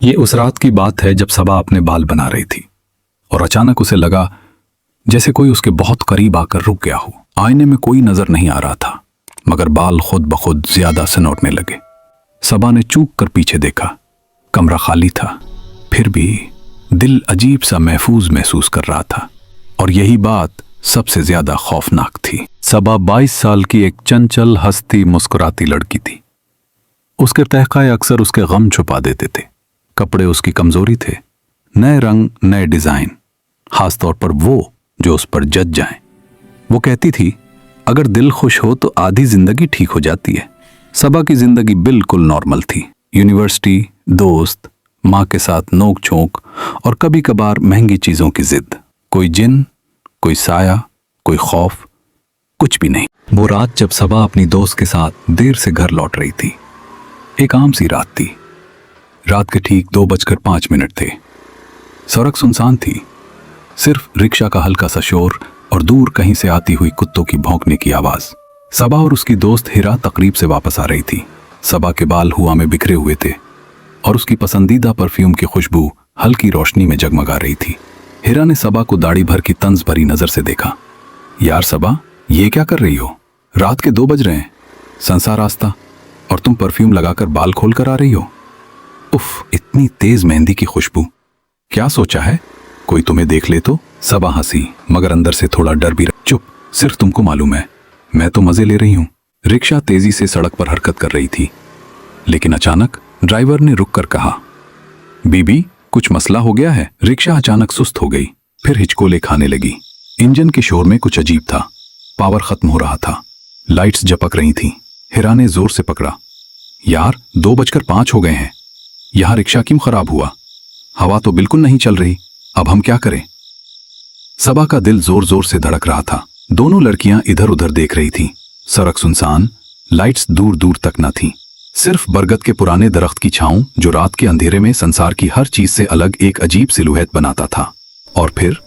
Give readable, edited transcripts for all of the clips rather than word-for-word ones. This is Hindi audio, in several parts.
ये उस रात की बात है जब सबा अपने बाल बना रही थी और अचानक उसे लगा जैसे कोई उसके बहुत करीब आकर रुक गया हो। आईने में कोई नजर नहीं आ रहा था, मगर बाल खुद ब खुद ज्यादा सनोटने लगे। सबा ने चूक कर पीछे देखा। कमरा खाली था, फिर भी दिल अजीब सा महफूज महसूस कर रहा था, और यही बात सबसे ज्यादा खौफनाक थी। सबा 22 साल की एक चंचल, हंसती, मुस्कुराती लड़की थी। उसके तहखाए अक्सर उसके गम छुपा देते थे। कपड़े उसकी कमजोरी थे, नए रंग, नए डिजाइन, खासतौर पर वो जो उस पर जज जाएं। वो कहती थी, अगर दिल खुश हो तो आधी जिंदगी ठीक हो जाती है। सबा की जिंदगी बिल्कुल नॉर्मल थी। यूनिवर्सिटी, दोस्त, माँ के साथ नोक झोंक और कभी कभार महंगी चीजों की जिद। कोई जिन, कोई साया, कोई खौफ, कुछ भी नहीं। वो रात जब सबा अपनी दोस्त के साथ देर से घर लौट रही थी, एक आम सी रात थी। रात के ठीक 2:05 थे। सड़क सुनसान थी, सिर्फ रिक्शा का हल्का सा शोर और दूर कहीं से आती हुई कुत्तों की भौंकने की आवाज। सबा और उसकी दोस्त हिरा तकरीब से वापस आ रही थी। सबा के बाल हुआ में बिखरे हुए थे और उसकी पसंदीदा परफ्यूम की खुशबू हल्की रोशनी में जगमगा रही थी। हिरा ने सबा को दाढ़ी भर की तंज भरी नजर से देखा। यार सबा, ये क्या कर रही हो? रात के 2 बज रहे हैं, संसार रास्ता, और तुम परफ्यूम लगाकर बाल खोल कर आ रही हो। उफ, इतनी तेज मेहंदी की खुशबू, क्या सोचा है कोई तुम्हें देख ले तो? सबा हंसी, मगर अंदर से थोड़ा डर भी रहा। चुप, सिर्फ तुमको मालूम है, मैं तो मजे ले रही हूं। रिक्शा तेजी से सड़क पर हरकत कर रही थी, लेकिन अचानक ड्राइवर ने रुककर कहा, बीबी, कुछ मसला हो गया है? रिक्शा अचानक सुस्त हो गई, फिर हिचकोले खाने लगी। इंजन के शोर में कुछ अजीब था। पावर खत्म हो रहा था, लाइट्स झपक रही थीं। हिरा ने जोर से पकड़ा, यार 2:05 हो गए हैं, यहां रिक्शा क्यों खराब हुआ? हवा तो बिल्कुल नहीं चल रही, अब हम क्या करें? सबा का दिल जोर जोर से धड़क रहा था। दोनों लड़कियां इधर उधर देख रही थीं। सड़क सुनसान, लाइट्स दूर दूर तक न थीं, सिर्फ बरगद के पुराने दरख्त की छांव जो रात के अंधेरे में संसार की हर चीज से अलग एक अजीब सिलुएट बनाता था। और फिर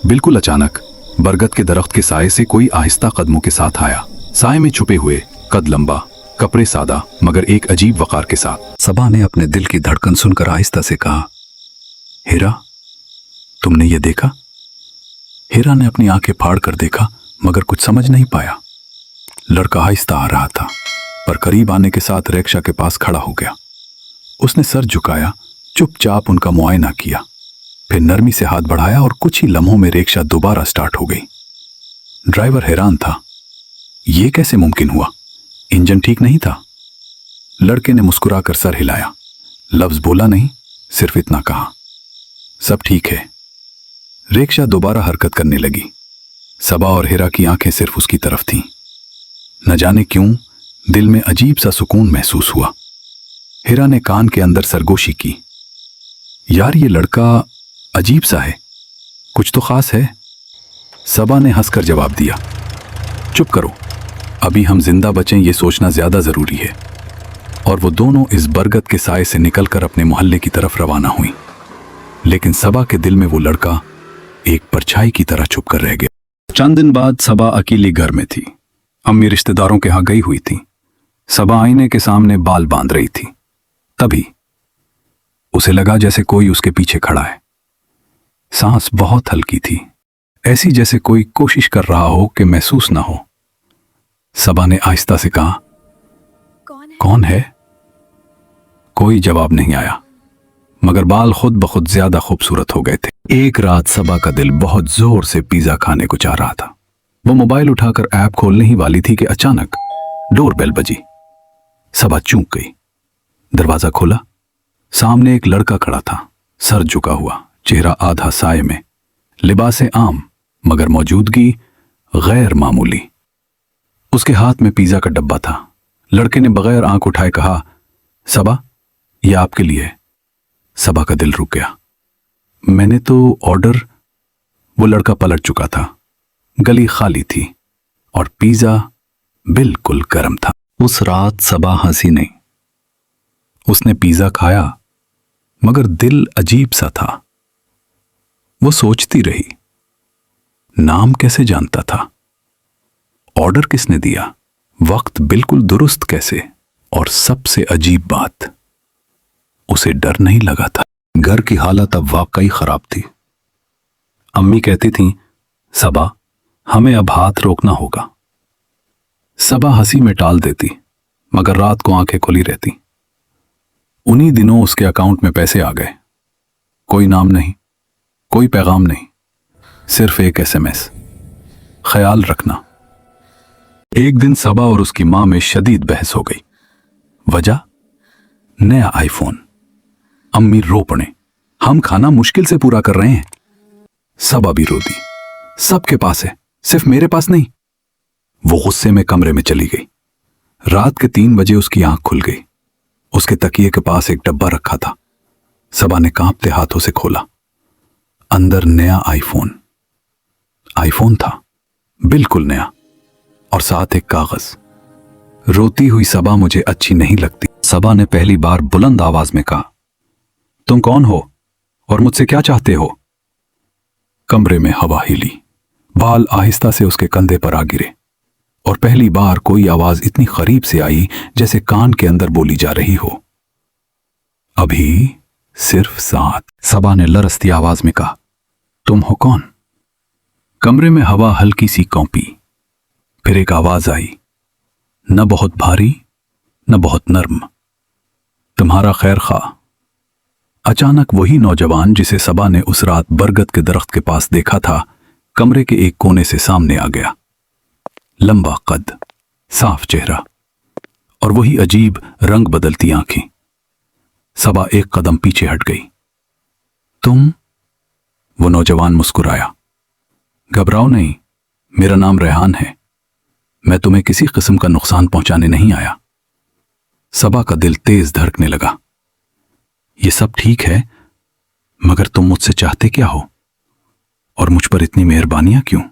बिल्कुल अचानक बरगद के दरख्त के साए से कोई आहिस्ता कदमों के साथ आया। साए में छुपे हुए, कद लंबा, कपड़े सादा, मगर एक अजीब वकार के साथ। सबा ने अपने दिल की धड़कन सुनकर आहिस्ता से कहा, हिरा, तुमने ये देखा? हिरा ने अपनी आंखें फाड़ कर देखा, मगर कुछ समझ नहीं पाया। लड़का आहिस्ता आ रहा था, पर करीब आने के साथ रिक्शा के पास खड़ा हो गया। उसने सर झुकाया, चुपचाप उनका मुआयना किया, फिर नरमी से हाथ बढ़ाया और कुछ ही लम्हों में रिक्शा दोबारा स्टार्ट हो गई। ड्राइवर हैरान था, यह कैसे मुमकिन हुआ? इंजन ठीक नहीं था? लड़के ने मुस्कुराकर सर हिलाया, लफ्ज बोला नहीं, सिर्फ इतना कहा, सब ठीक है। रिक्शा दोबारा हरकत करने लगी। सबा और हिरा की आंखें सिर्फ उसकी तरफ थीं। न जाने क्यों दिल में अजीब सा सुकून महसूस हुआ। हिरा ने कान के अंदर सरगोशी की, यार ये लड़का अजीब सा है, कुछ तो खास है। सबा ने हंसकर जवाब दिया, चुप करो, अभी हम जिंदा बचें ये सोचना ज्यादा जरूरी है। और वो दोनों इस बरगद के साए से निकलकर अपने मोहल्ले की तरफ रवाना हुई। लेकिन सबा के दिल में वो लड़का एक परछाई की तरह छुप कर रह गया। चंद दिन बाद सबा अकेली घर में थी। अम्मी रिश्तेदारों के यहां गई हुई थी। सबा आईने के सामने बाल बांध रही थी। तभी उसे लगा जैसे कोई उसके पीछे खड़ा है। सांस बहुत हल्की थी, ऐसी जैसे कोई कोशिश कर रहा हो कि महसूस ना हो। सबा ने आहिस्ता से कहा, कौन है? कोई जवाब नहीं आया, मगर बाल खुद ब खुद ज्यादा खूबसूरत हो गए थे। एक रात सबा का दिल बहुत जोर से पिज्जा खाने को चाह रहा था। वो मोबाइल उठाकर ऐप खोलने ही वाली थी कि अचानक डोरबेल बजी। सबा चूक गई। दरवाजा खोला, सामने एक लड़का खड़ा था, सर झुका हुआ, चेहरा आधा साए में, लिबासे आम, मगर मौजूदगी गैर मामूली। उसके हाथ में पिज्जा का डब्बा था। लड़के ने बगैर आंख उठाए कहा, सबा, यह आपके लिए है। सबा का दिल रुक गया। मैंने तो ऑर्डर। वो लड़का पलट चुका था। गली खाली थी और पिज्जा बिल्कुल गर्म था। उस रात सबा हंसी नहीं। उसने पिज्जा खाया, मगर दिल अजीब सा था। वो सोचती रही, नाम कैसे जानता था? ऑर्डर किसने दिया? वक्त बिल्कुल दुरुस्त कैसे? और सबसे अजीब बात, उसे डर नहीं लगा था। घर की हालत अब वाकई खराब थी। अम्मी कहती थीं, सबा, हमें अब हाथ रोकना होगा। सबा हंसी में टाल देती, मगर रात को आंखें खुली रहती। उन्हीं दिनों उसके अकाउंट में पैसे आ गए। कोई नाम नहीं, कोई पैगाम नहीं, सिर्फ एक एसएमएस, ख्याल रखना। एक दिन सबा और उसकी मां में शदीद बहस हो गई। वजह, नया आईफोन। अम्मी रो पड़े, हम खाना मुश्किल से पूरा कर रहे हैं। सबा भी रो दी, सबके पास है, सिर्फ मेरे पास नहीं। वो गुस्से में कमरे में चली गई। रात के 3 बजे उसकी आंख खुल गई। उसके तकिए के पास एक डब्बा रखा था। सबा ने कांपते हाथों से खोला। अंदर नया आईफोन। आईफोन था, बिल्कुल नया, और साथ एक कागज। रोती हुई सबा मुझे अच्छी नहीं लगती। सबा ने पहली बार बुलंद आवाज में कहा, तुम कौन हो और मुझसे क्या चाहते हो? कमरे में हवा हिली, बाल आहिस्ता से उसके कंधे पर आ गिरे, और पहली बार कोई आवाज इतनी करीब से आई जैसे कान के अंदर बोली जा रही हो। अभी सिर्फ 7। सबा ने लरसती आवाज में कहा, तुम हो कौन? कमरे में हवा हल्की सी कौंपी। फिर एक आवाज आई, न बहुत भारी न बहुत नर्म, तुम्हारा खैर खा। अचानक वही नौजवान जिसे सबा ने उस रात बरगद के दरख्त के पास देखा था, कमरे के एक कोने से सामने आ गया। लंबा कद, साफ चेहरा, और वही अजीब रंग बदलती आंखें। सबा एक कदम पीछे हट गई। तुम? वो नौजवान मुस्कुराया। घबराओ नहीं, मेरा नाम रेहान है। मैं तुम्हें किसी किस्म का नुकसान पहुंचाने नहीं आया। सबा का दिल तेज धड़कने लगा। ये सब ठीक है, मगर तुम मुझसे चाहते क्या हो? और मुझ पर इतनी मेहरबानियां क्यों?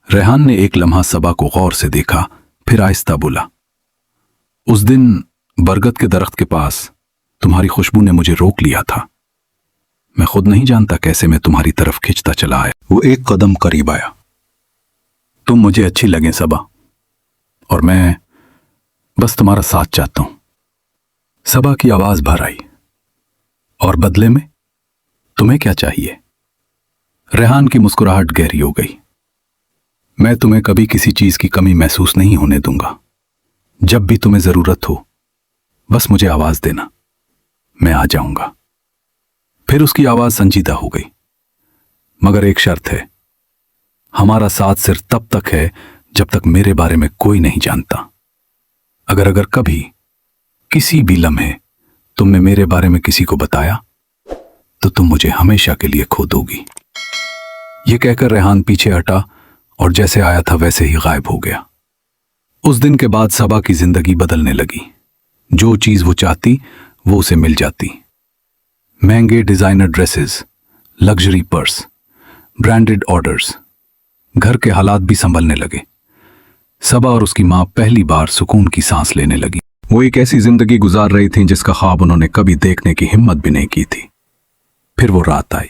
रेहान ने एक लम्हा सबा को गौर से देखा, फिर आहिस्ता बोला, उस दिन बरगद के दरख्त के पास तुम्हारी खुशबू ने मुझे रोक लिया था। मैं खुद नहीं जानता कैसे मैं तुम्हारी तरफ खिंचता चला आया। वो एक कदम करीब आया। तुम मुझे अच्छी लगे सबा, और मैं बस तुम्हारा साथ चाहता हूं। सबा की आवाज भर आई, और बदले में तुम्हें क्या चाहिए? रेहान की मुस्कुराहट गहरी हो गई। मैं तुम्हें कभी किसी चीज की कमी महसूस नहीं होने दूंगा। जब भी तुम्हें जरूरत हो, बस मुझे आवाज देना, मैं आ जाऊंगा। फिर उसकी आवाज संजीदा हो गई, मगर एक शर्त है, हमारा साथ सिर्फ तब तक है जब तक मेरे बारे में कोई नहीं जानता। अगर कभी किसी भी लम्हे तुमने मेरे बारे में किसी को बताया, तो तुम मुझे हमेशा के लिए खो दोगी। यह कहकर रेहान पीछे हटा और जैसे आया था वैसे ही गायब हो गया। उस दिन के बाद सबा की जिंदगी बदलने लगी। जो चीज वो चाहती वो उसे मिल जाती। महंगे designer dresses, luxury purse, branded orders. घर के हालात भी संभलने लगे। सबा और उसकी मां पहली बार सुकून की सांस लेने लगी। वो एक ऐसी जिंदगी गुजार रही थी जिसका ख्वाब उन्होंने कभी देखने की हिम्मत भी नहीं की थी। फिर वो रात आई।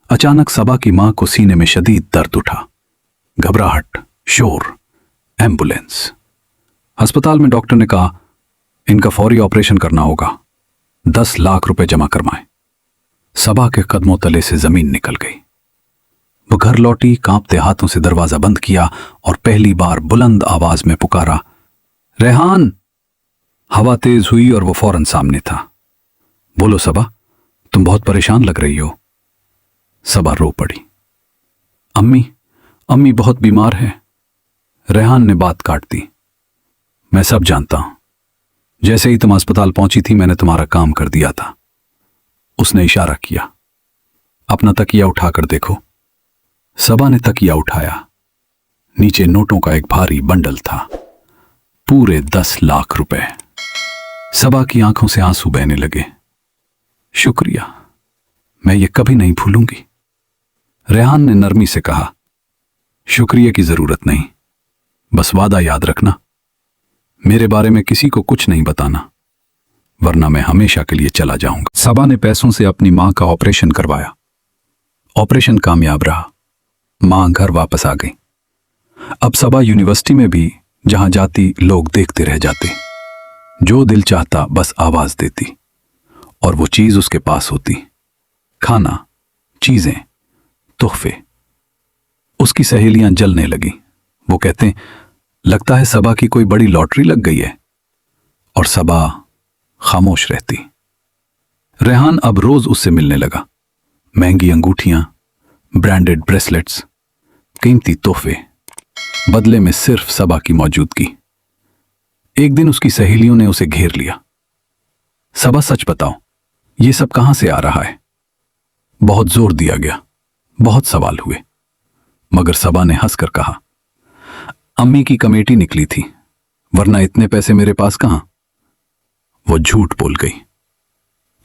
अचानक सबा की मां को सीने में शदीद दर्द उठा। घबराहट, शोर, एम्बुलेंस। अस्पताल में डॉक्टर ने कहा, इनका फौरी ऑपरेशन करना होगा, 10 लाख रुपए जमा करवाएं। सबा के कदमों तले से जमीन निकल गई। वो घर लौटी, कांपते हाथों से दरवाजा बंद किया और पहली बार बुलंद आवाज में पुकारा, रेहान। हवा तेज हुई और वो फौरन सामने था। बोलो सबा, तुम बहुत परेशान लग रही हो। सबा रो पड़ी। अम्मी बहुत बीमार है। रेहान ने बात काट दी। मैं सब जानता हूं। जैसे ही तुम अस्पताल पहुंची थी, मैंने तुम्हारा काम कर दिया था। उसने इशारा किया। अपना तकिया उठाकर देखो। सबा ने तकिया उठाया। नीचे नोटों का एक भारी बंडल था, पूरे 10 लाख रुपए। सबा की आंखों से आंसू बहने लगे। शुक्रिया, मैं ये कभी नहीं भूलूंगी। रेहान ने नरमी से कहा, शुक्रिया की जरूरत नहीं, बस वादा याद रखना, मेरे बारे में किसी को कुछ नहीं बताना, वरना मैं हमेशा के लिए चला जाऊंगा। सबा ने पैसों से अपनी मां का ऑपरेशन करवाया। ऑपरेशन कामयाब रहा। मां घर वापस आ गई। अब सबा यूनिवर्सिटी में भी जहां जाती लोग देखते रह जाते। जो दिल चाहता बस आवाज देती। और वो चीज उसके पास होती। खाना, चीजें, तोहफे। उसकी सहेलियां जलने लगी। वो कहते, लगता है सबा की कोई बड़ी लॉटरी लग गई है। और सबा खामोश रहती। रेहान अब रोज उससे मिलने लगा। महंगी अंगूठियां, ब्रांडेड ब्रेसलेट्स, कीमती तोहफे, बदले में सिर्फ सबा की मौजूदगी। एक दिन उसकी सहेलियों ने उसे घेर लिया। सबा, सच बताओ, ये सब कहां से आ रहा है? बहुत जोर दिया गया, बहुत सवाल हुए, मगर सबा ने हंसकर कहा, अम्मी की कमेटी निकली थी, वरना इतने पैसे मेरे पास कहां। वो झूठ बोल गई,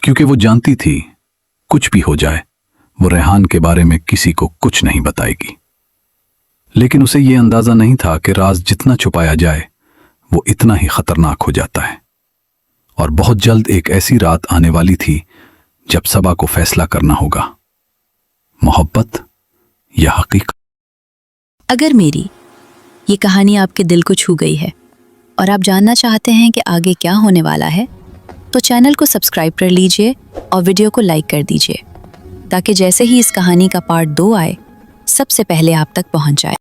क्योंकि वो जानती थी कुछ भी हो जाए वो रेहान के बारे में किसी को कुछ नहीं बताएगी। लेकिन उसे यह अंदाजा नहीं था कि राज जितना छुपाया जाए वो इतना ही खतरनाक हो जाता है। और बहुत जल्द एक ऐसी रात आने वाली थी जब सबा को फैसला करना होगा, मोहब्बत या हकीकत। अगर मेरी ये कहानी आपके दिल को छू गई है और आप जानना चाहते हैं कि आगे क्या होने वाला है, तो चैनल को सब्सक्राइब कर लीजिए और वीडियो को लाइक कर दीजिए, ताकि जैसे ही इस कहानी का पार्ट 2 आए सबसे पहले आप तक पहुंच जाए।